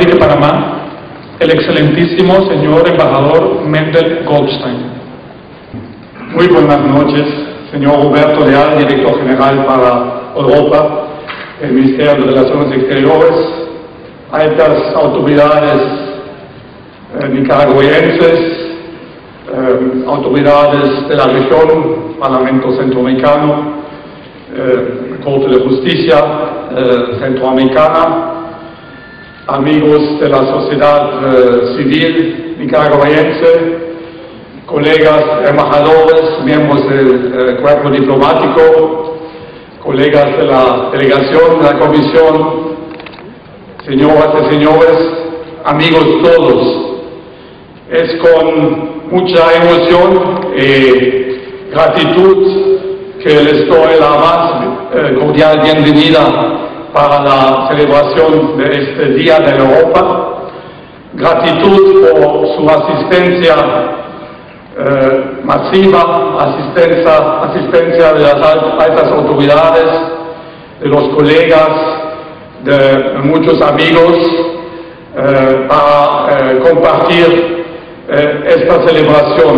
Rey de Panamá, el excelentísimo señor embajador Mendel Goldstein. Muy buenas noches, señor Roberto Leal, director general para Europa, el Ministerio de Relaciones Exteriores, altas autoridades nicaragüenses, autoridades de la región, Parlamento Centroamericano, Corte de Justicia Centroamericana, amigos de la sociedad civil nicaragüense, colegas embajadores, miembros del cuerpo diplomático, colegas de la delegación, de la comisión, señoras y señores, amigos todos. Es con mucha emoción y gratitud que les doy la más cordial bienvenida para la celebración de este Día de la Europa. Gratitud por su asistencia masiva, asistencia de las altas autoridades, de los colegas, de muchos amigos, para compartir esta celebración.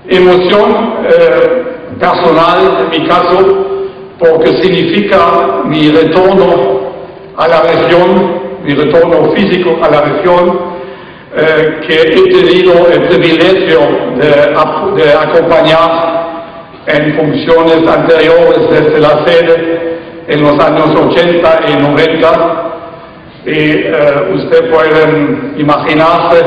Emoción personal, en mi caso, porque significa mi retorno a la región, mi retorno físico a la región, que he tenido el privilegio de acompañar en funciones anteriores desde la sede en los años 80 y 90. Y usted puede imaginarse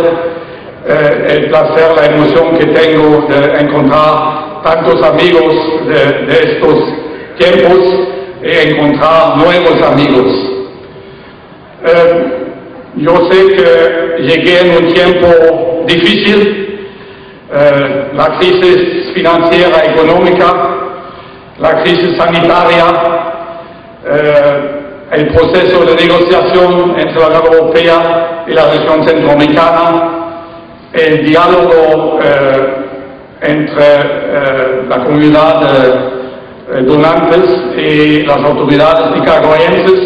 el placer, la emoción que tengo de encontrar tantos amigos de estos tiempos y encontrar nuevos amigos. Yo sé que llegué en un tiempo difícil, la crisis financiera, económica, la crisis sanitaria, el proceso de negociación entre la Unión Europea y la región centroamericana, el diálogo entre la comunidad de donantes y las autoridades nicaragüenses.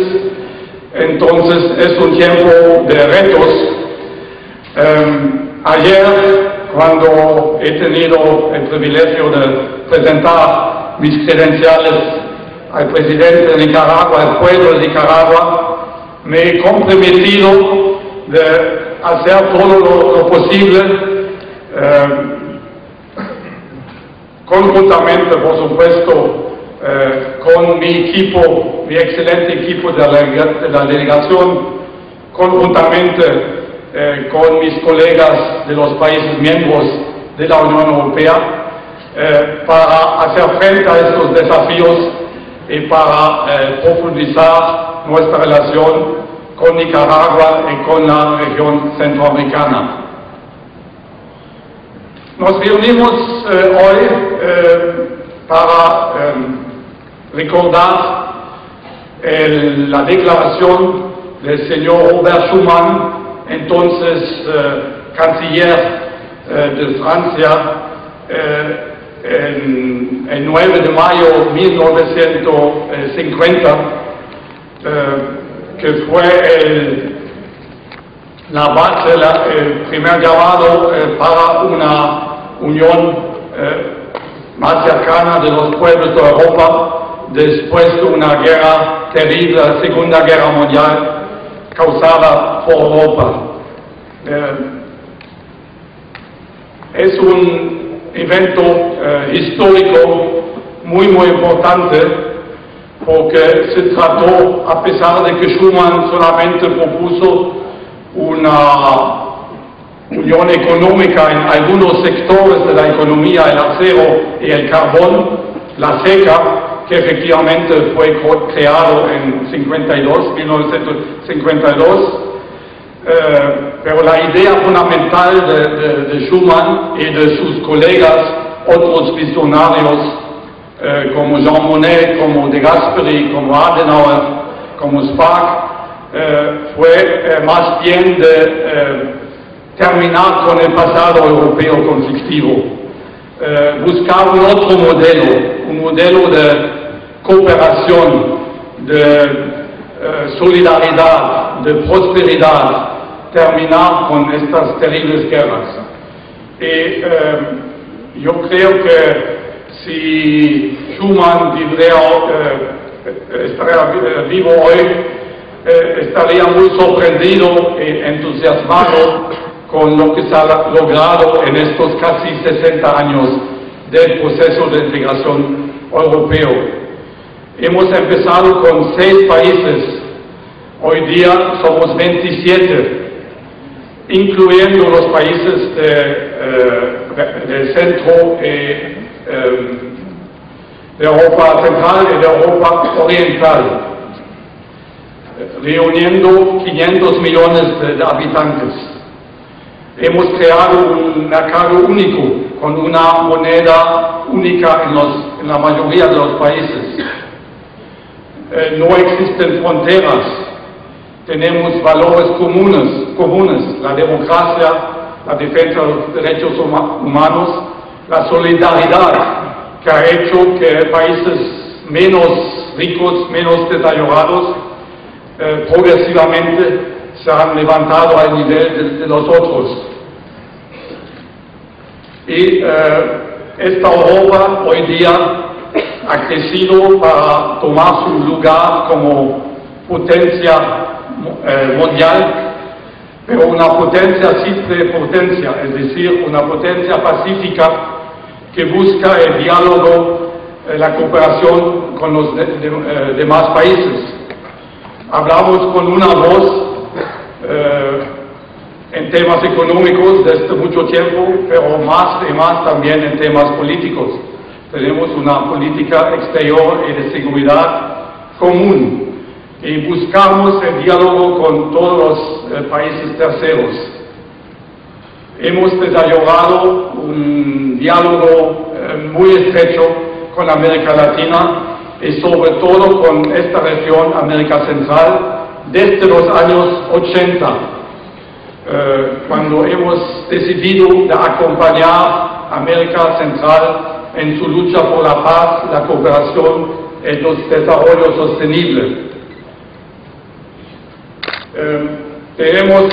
Entonces es un tiempo de retos. Ayer, cuando he tenido el privilegio de presentar mis credenciales al presidente de Nicaragua, al pueblo de Nicaragua, me he comprometido de hacer todo lo posible, conjuntamente, por supuesto, con mi equipo, mi excelente equipo de la delegación, conjuntamente con mis colegas de los países miembros de la Unión Europea, para hacer frente a estos desafíos y para profundizar nuestra relación con Nicaragua y con la región centroamericana. Nos reunimos hoy para recordar la declaración del señor Robert Schuman, entonces canciller de Francia, el 9 de mayo de 1950, que fue la base, el primer llamado para una unión más cercana de los pueblos de Europa después de una guerra terrible, la Segunda Guerra Mundial, causada por Europa. Es un evento histórico muy importante, porque se trató, a pesar de que Schuman solamente propuso una unión económica en algunos sectores de la economía, el acero y el carbón, la CECA, que efectivamente fue creado en 1952, pero la idea fundamental de Schuman y de sus colegas, otros visionarios, como Jean Monnet, como De Gasperi, como Adenauer, como Spaak, fue más bien de terminar con el pasado europeo conflictivo, buscar un otro modelo, un modelo de cooperación, de solidaridad, de prosperidad, terminar con estas terribles guerras. Y yo creo que si Schuman estaría vivo hoy, estaría muy sorprendido y entusiasmado con lo que se ha logrado en estos casi 60 años del proceso de integración europeo. Hemos empezado con 6 países, hoy día somos 27, incluyendo los países del centro de Europa Central y de Europa Oriental, reuniendo 500 millones de habitantes. Hemos creado un mercado único, con una moneda única en la mayoría de los países. No existen fronteras, tenemos valores comunes, la democracia, la defensa de los derechos humanos, la solidaridad, que ha hecho que países menos ricos, menos desarrollados, progresivamente se han levantado al nivel de los otros. Y esta Europa hoy día ha crecido para tomar su lugar como potencia mundial, pero una potencia simple potencia, es decir, una potencia pacífica que busca el diálogo, la cooperación con los demás países. Hablamos con una voz en temas económicos desde mucho tiempo, pero más y más también en temas políticos. Tenemos una política exterior y de seguridad común y buscamos el diálogo con todos los países terceros. Hemos desarrollado un diálogo muy estrecho con América Latina y sobre todo con esta región, América Central, desde los años 80, cuando hemos decidido de acompañar a América Central en su lucha por la paz, la cooperación y el desarrollo sostenible. Tenemos